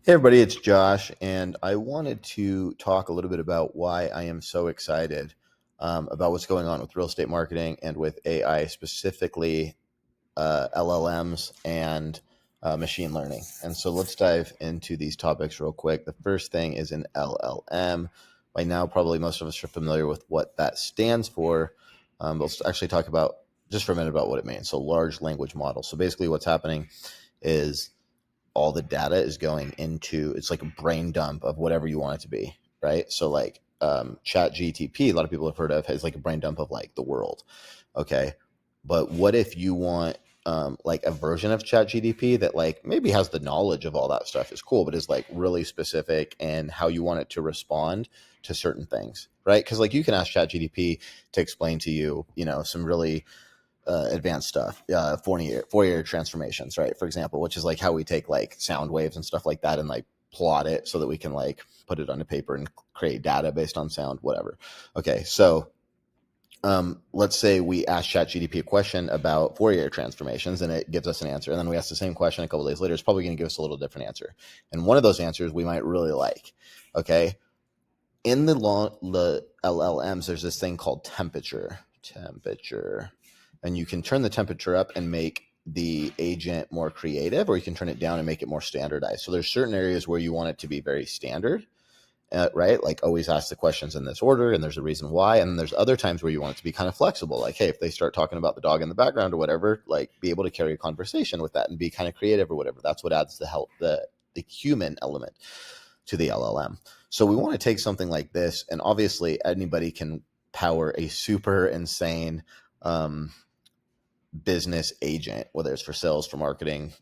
Hey everybody, it's Josh, and I wanted to talk a little bit about why I am so excited about what's going on with real estate marketing and with AI, specifically LLMs and machine learning. And so let's dive into these topics real quick. The first thing is an LLM. By now, probably most of us are familiar with what that stands for. But let's actually talk about just for a minute about what it means. So large language model. So basically what's happening is all the data is going into, it's like a brain dump of whatever you want it to be, right? So like chat gtp, a lot of people have heard of, has like a brain dump of like the world. Okay, but what if you want like a version of chat gdp that like maybe has the knowledge of all that stuff, is cool, but is like really specific in how you want it to respond to certain things, right? Because like you can ask chat gdp to explain to you, you know, some really advanced stuff, Fourier transformations, right? For example, which is like how we take like sound waves and stuff like that and like plot it so that we can like put it onto paper and create data based on sound, whatever. Okay, so let's say we ask ChatGPT a question about Fourier transformations and it gives us an answer. And then we ask the same question a couple of days later. It's probably going to give us a little different answer. And one of those answers we might really like. Okay. In the LLMs, there's this thing called temperature. And you can turn the temperature up and make the agent more creative, or you can turn it down and make it more standardized. So there's certain areas where you want it to be very standard, right? Like always ask the questions in this order, and there's a reason why. And then there's other times where you want it to be kind of flexible. Like, hey, if they start talking about the dog in the background or whatever, like be able to carry a conversation with that and be kind of creative or whatever. That's what adds the human element to the LLM. So we want to take something like this, and obviously anybody can power a super insane business agent, whether it's for sales, for marketing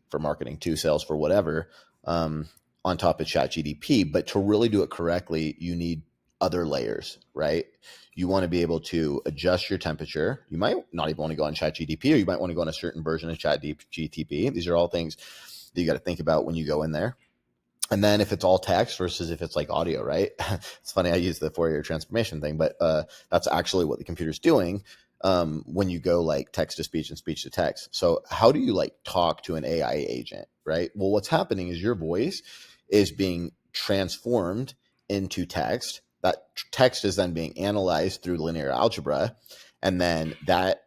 to sales, for whatever, on top of ChatGPT. But to really do it correctly, you need other layers, right? You want to be able to adjust your temperature. You might not even want to go on ChatGPT, or you might want to go on a certain version of ChatGPT. These are all things that you got to think about when you go in there. And then if it's all text versus if it's like audio, right? It's funny, I use the Fourier transformation thing, but that's actually what the computer's doing when you go like text to speech and speech to text. So how do you like talk to an AI agent, right? Well, what's happening is your voice is being transformed into text. That text is then being analyzed through linear algebra. And then that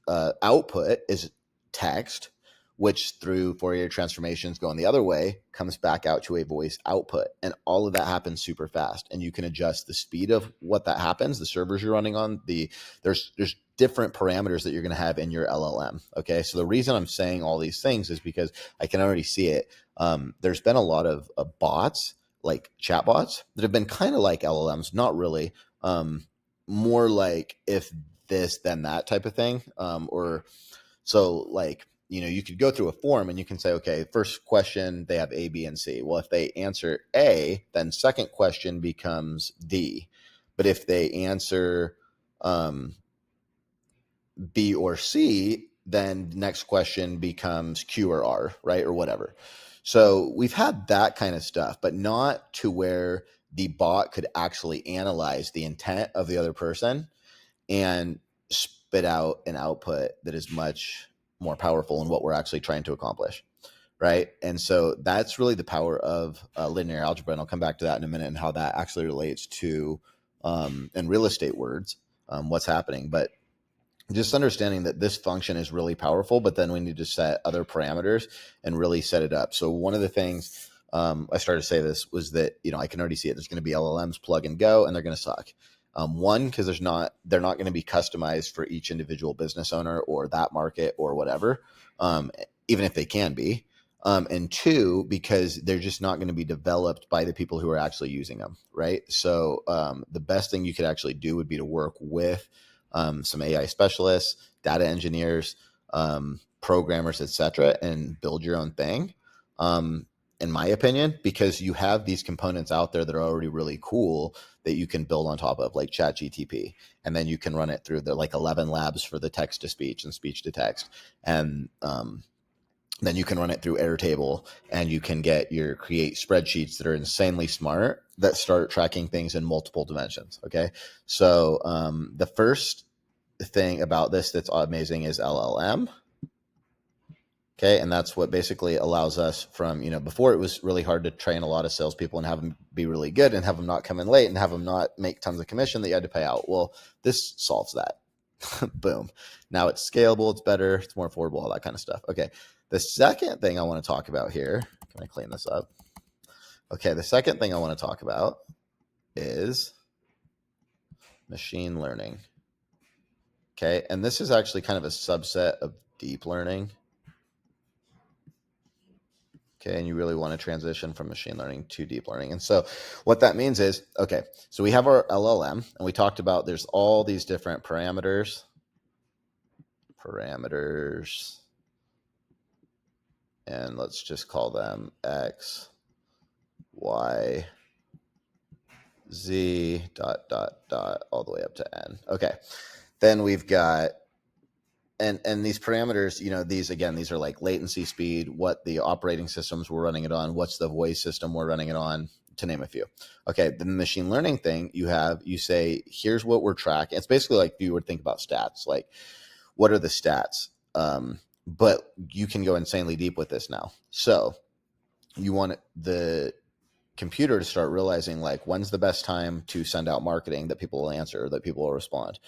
output is text, which through Fourier transformations going the other way comes back out to a voice output. And all of that happens super fast. And you can adjust the speed of what that happens, the servers you're running on, there's different parameters that you're going to have in your LLM. Okay. So the reason I'm saying all these things is because I can already see it. There's been a lot of bots, like chatbots, that have been kind of like LLMs, not really. More like if this, then that type of thing. Or so like, you know, you could go through a form and you can say, okay, first question, they have A, B, and C. Well, if they answer A, then second question becomes D. But if they answer B or C, then next question becomes Q or R, right? Or whatever. So we've had that kind of stuff, but not to where the bot could actually analyze the intent of the other person and spit out an output that is much more powerful in what we're actually trying to accomplish, right? And so that's really the power of linear algebra, and I'll come back to that in a minute and how that actually relates to in real estate words, what's happening. But just understanding that this function is really powerful, but then we need to set other parameters and really set it up. So one of the things I started to say this was that, you know, I can already see it. There's going to be LLMs plug and go, and they're going to suck. One, because they're not going to be customized for each individual business owner or that market or whatever, even if they can be. And two, because they're just not going to be developed by the people who are actually using them, right? So the best thing you could actually do would be to work with some AI specialists, data engineers, programmers, etc., and build your own thing. In my opinion, because you have these components out there that are already really cool that you can build on top of, like ChatGTP, and then you can run it through the like 11 labs for the text to speech and speech to text, and then you can run it through Airtable, and you can create spreadsheets that are insanely smart that start tracking things in multiple dimensions. Okay, so the first thing about this that's amazing is LLM. Okay. And that's what basically allows us from, before it was really hard to train a lot of salespeople and have them be really good and have them not come in late and have them not make tons of commission that you had to pay out. Well, this solves that. Boom. Now it's scalable, it's better, it's more affordable, all that kind of stuff. Okay. The second thing I want to talk about here, can I clean this up? Okay. The second thing I want to talk about is machine learning. Okay. And this is actually kind of a subset of deep learning. Okay, and you really want to transition from machine learning to deep learning. And so what that means is, okay, so we have our LLM, and we talked about there's all these different parameters, and let's just call them X, Y, Z, dot, dot, dot, all the way up to N. Okay, then we've got, and these parameters, these are like latency, speed, what the operating systems we're running it on, what's the voice system we're running it on, to name a few. Okay, the machine learning thing, you say, here's what we're tracking. It's basically like you would think about stats, like what are the stats? But you can go insanely deep with this now. So you want the computer to start realizing, like, when's the best time to send out marketing that people will answer, that people will respond?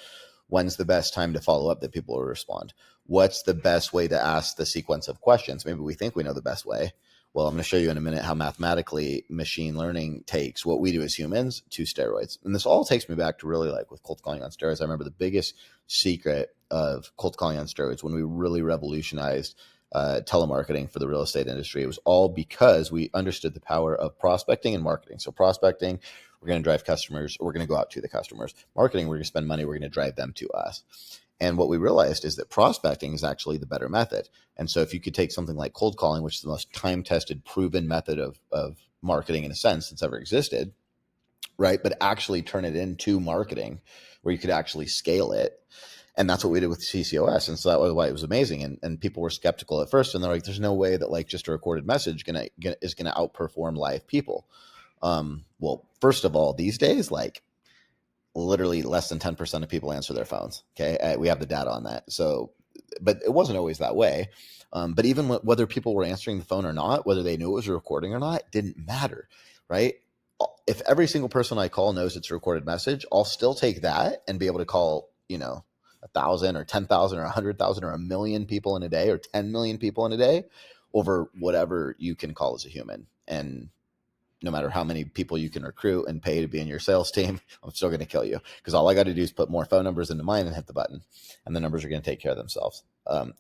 When's the best time to follow up that people will respond? What's the best way to ask the sequence of questions? Maybe we think we know the best way. Well, I'm going to show you in a minute how mathematically machine learning takes what we do as humans to steroids. And this all takes me back to really, like, with cold calling on steroids. I remember the biggest secret of cold calling on steroids, when we really revolutionized telemarketing for the real estate industry. It was all because we understood the power of prospecting and marketing. So prospecting, we're going to drive customers, or we're going to go out to the customers. Marketing, we're going to spend money, we're going to drive them to us. And what we realized is that prospecting is actually the better method. And so if you could take something like cold calling, which is the most time-tested, proven method of marketing in a sense that's ever existed, right, but actually turn it into marketing where you could actually scale it. And that's what we did with CCOS. And so that was why it was amazing. And people were skeptical at first. And they're like, there's no way that, like, just a recorded message is going to outperform live people. Well, first of all, these days, like, literally less than 10% of people answer their phones. Okay. We have the data on that. So, but it wasn't always that way. But even whether people were answering the phone or not, whether they knew it was a recording or not, didn't matter. Right. If every single person I call knows it's a recorded message, I'll still take that and be able to call, 1,000 or 10,000 or 100,000 or 1,000,000 people in a day or 10 million people in a day over whatever you can call as a human. And no matter how many people you can recruit and pay to be in your sales team, I'm still going to kill you, because all I got to do is put more phone numbers into mine and hit the button, and the numbers are going to take care of themselves.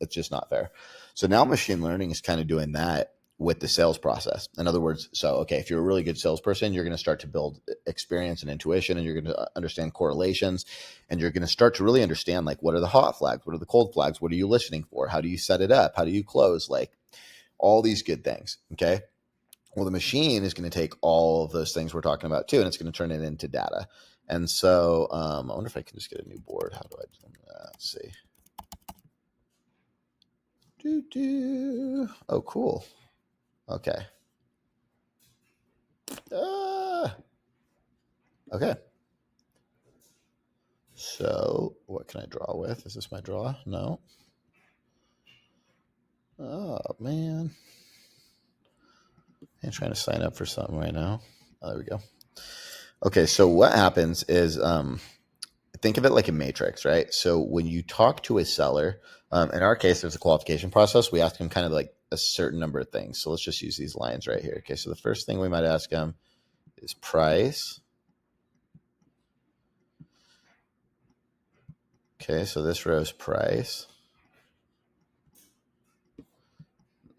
It's just not fair. So now machine learning is kind of doing that with the sales process. In other words, if you're a really good salesperson, you're going to start to build experience and intuition, and you're going to understand correlations, and you're going to start to really understand, like, what are the hot flags? What are the cold flags? What are you listening for? How do you set it up? How do you close? Like, all these good things. Okay. Well, the machine is going to take all of those things we're talking about too, and it's going to turn it into data. And so I wonder if I can just get a new board. How do I do that? Let's see. Oh, cool. Okay. Okay. So what can I draw with? Is this my draw? No. Oh, man. I'm trying to sign up for something right now. Oh, there we go. Okay, so what happens is think of it like a matrix, right? So when you talk to a seller, in our case, there's a qualification process. We ask them kind of like a certain number of things. So let's just use these lines right here. Okay, so the first thing we might ask them is price. Okay, so this row is price.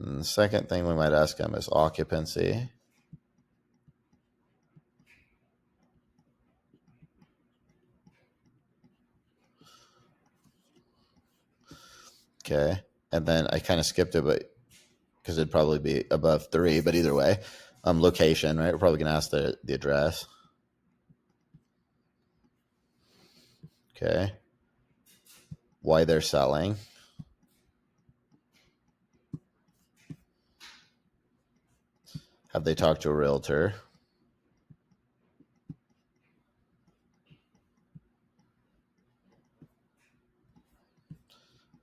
And the second thing we might ask them is occupancy. Okay, and then I kind of skipped it, but because it'd probably be above 3, but either way, location, right? We're probably going to ask the address. Okay, why they're selling. Have they talked to a realtor?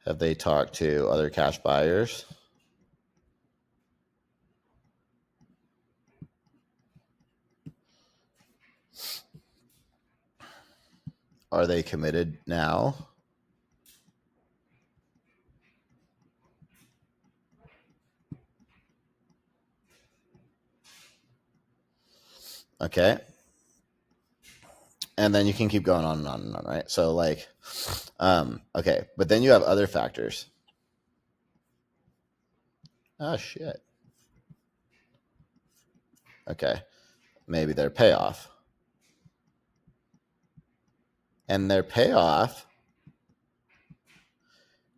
Have they talked to other cash buyers? are they committed now? Okay. And then you can keep going on and on and on, right? So like, okay, but then you have other factors. Oh shit. Okay, maybe their payoff, and their payoff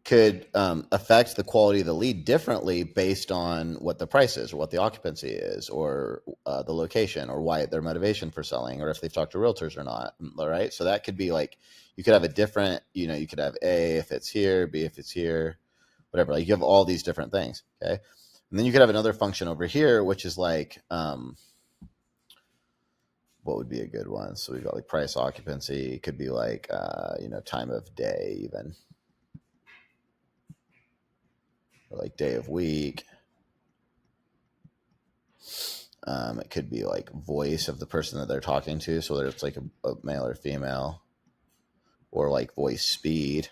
could affect the quality of the lead differently based on what the price is or what the occupancy is or the location or why their motivation for selling or if they've talked to realtors or not. All right. So that could be like, you could have a different, you could have A if it's here, B if it's here, whatever. Like you have all these different things. Okay. And then you could have another function over here, which is like, what would be a good one? So we've got like price occupancy. It could be like, time of day even, or like day of week. It could be like voice of the person that they're talking to. So whether it's like a male or female, or like voice speed,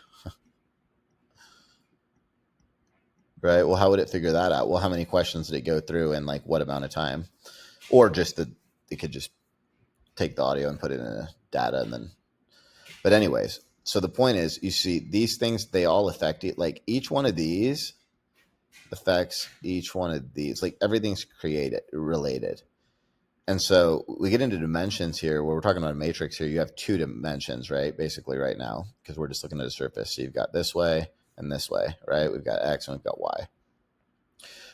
right? Well, how would it figure that out? Well, how many questions did it go through and like what amount of time? Or just it could just take the audio and put it in a data and then, but anyways, so the point is, you see these things, they all affect it. Like each one of these affects each one of these, like everything's created related. And so we get into dimensions here where we're talking about a matrix here. You have two dimensions, right? Basically right now, because we're just looking at a surface. So you've got this way and this way, right? We've got X and we've got Y.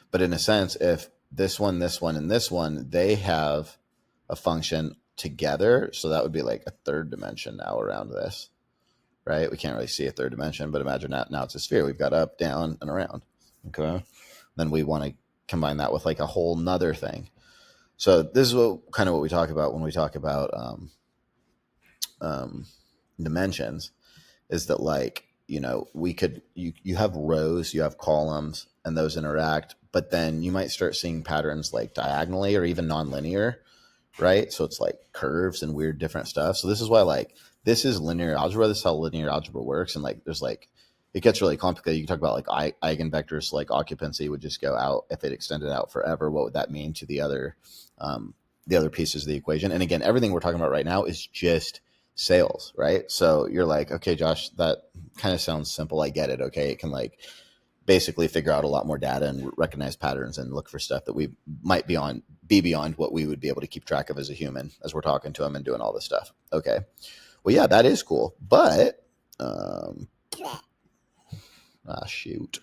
But in a sense, if this one, and this one, they have a function together. So that would be like a third dimension now around this, right? We can't really see a third dimension, but imagine that now it's a sphere. We've got up, down, and around. Okay. Then we want to combine that with like a whole nother thing. So this is what we talk about when we talk about dimensions, is that like, you have rows, you have columns, and those interact, but then you might start seeing patterns like diagonally or even nonlinear, right? So it's like curves and weird different stuff. So this is why like this is linear algebra. This is how linear algebra works. And like there's like, it gets really complicated. You can talk about like eigenvectors, like occupancy would just go out if it extended out forever. What would that mean to the other pieces of the equation? And again, everything we're talking about right now is just sales, right? So you're like, okay, Josh, that kind of sounds simple. I get it. Okay. It can like basically figure out a lot more data and recognize patterns and look for stuff that we might be beyond what we would be able to keep track of as a human as we're talking to them and doing all this stuff. Okay. Well, yeah, that is cool. But, shoot.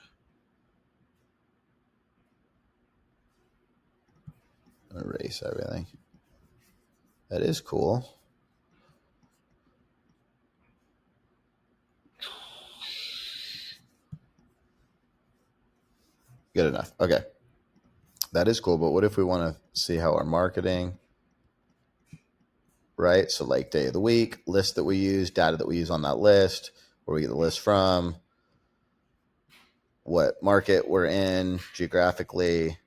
Erase everything. That is cool. Good enough. Okay. That is cool. But what if we want to see how our marketing, right? So like day of the week, list that we use, data that we use on that list, where we get the list from, what market we're in geographically,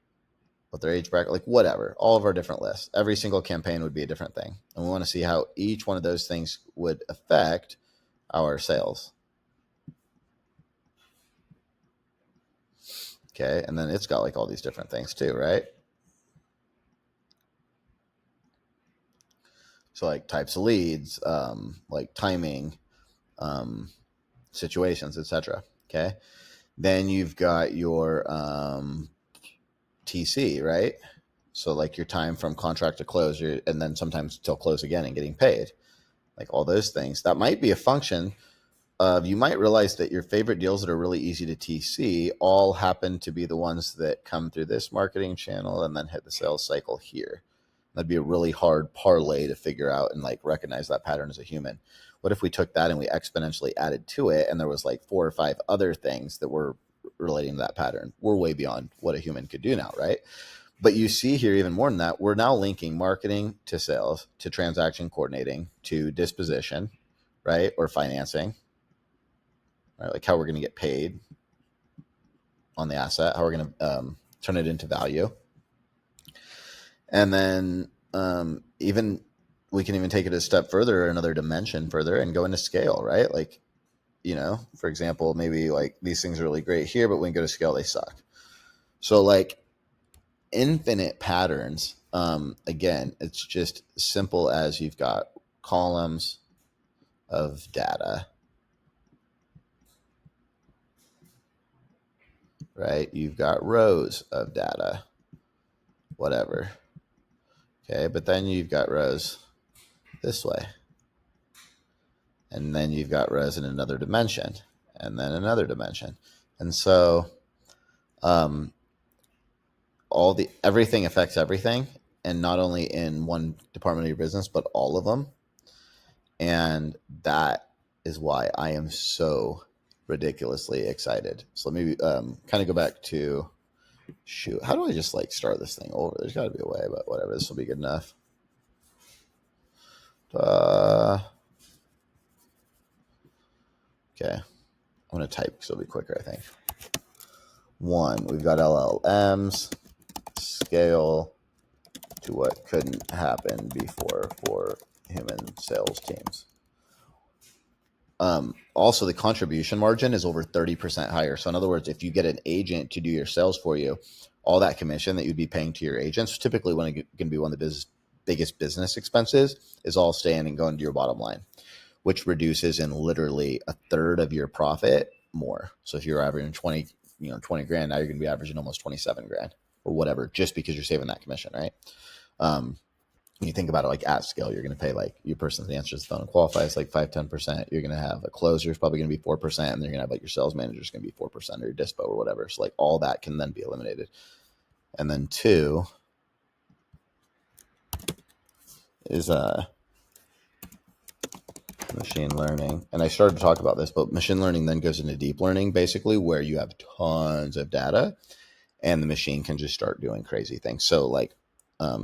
what their age bracket, like whatever, all of our different lists. Every single campaign would be a different thing. And we want to see how each one of those things would affect our sales. Okay. And then it's got like all these different things too, right? So like types of leads, like timing, situations, etc. Okay. Then you've got your TC, right? So like your time from contract to close, and then sometimes till close again and getting paid, like all those things. That might be a function of, you might realize that your favorite deals that are really easy to TC all happen to be the ones that come through this marketing channel and then hit the sales cycle here. That'd be a really hard parlay to figure out and like recognize that pattern as a human. What if we took that and we exponentially added to it and there was like 4 or 5 other things that were relating to that pattern? We're way beyond what a human could do now, right? But you see here, even more than that, we're now linking marketing to sales, to transaction coordinating, to disposition, right? Or financing, right? Like how we're going to get paid on the asset, how we're going to turn it into value. And then even we can even take it a step further, another dimension further, and go into scale, right? Like, for example, maybe like these things are really great here, but when you go to scale, they suck. So like infinite patterns, again, it's just simple as you've got columns of data, right? You've got rows of data, whatever. Okay, but then you've got rows this way. And then you've got rows in another dimension, and then another dimension. And so everything affects everything, and not only in one department of your business, but all of them. And that is why I am so ridiculously excited. So let me kind of go back to, how do I just like start this thing over? There's got to be a way, but whatever, this will be good enough. Okay, I'm going to type because it'll be quicker, I think. 1, we've got LLMs, scale to what couldn't happen before for human sales teams. Also, the contribution margin is over 30% higher. So in other words, if you get an agent to do your sales for you, all that commission that you'd be paying to your agents, typically going to be one of the biggest business expenses, is all staying and going to your bottom line, which reduces in literally a third of your profit more. So if you're averaging 20 grand, now you're going to be averaging almost 27 grand or whatever, just because you're saving that commission, right? When you think about it, like at scale, you're going to pay like your person that answers the phone and qualifies like 5-10%. You're going to have a closer is probably going to be 4%, and they're going to have like your sales manager is going to be 4% or your dispo or whatever. So like all that can then be eliminated. And then 2 is machine learning. And I started to talk about this, but machine learning then goes into deep learning, basically, where you have tons of data and the machine can just start doing crazy things. So like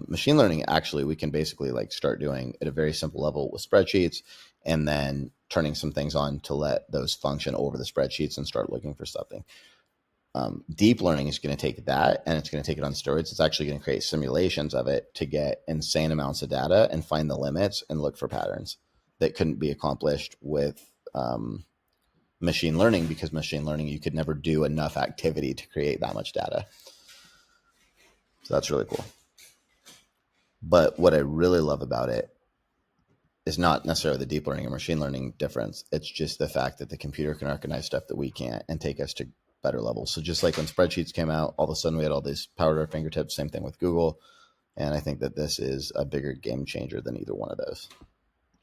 machine learning, actually, we can basically like start doing at a very simple level with spreadsheets, and then turning some things on to let those function over the spreadsheets and start looking for something. Deep learning is going to take that and it's going to take it on steroids. It's actually going to create simulations of it to get insane amounts of data and find the limits and look for patterns that couldn't be accomplished with machine learning, because machine learning, you could never do enough activity to create that much data. So that's really cool. But what I really love about it is not necessarily the deep learning or machine learning difference. It's just the fact that the computer can recognize stuff that we can't and take us to better levels. So just like when spreadsheets came out, all of a sudden we had all this power at our fingertips. Same thing with Google. And I think that this is a bigger game changer than either one of those.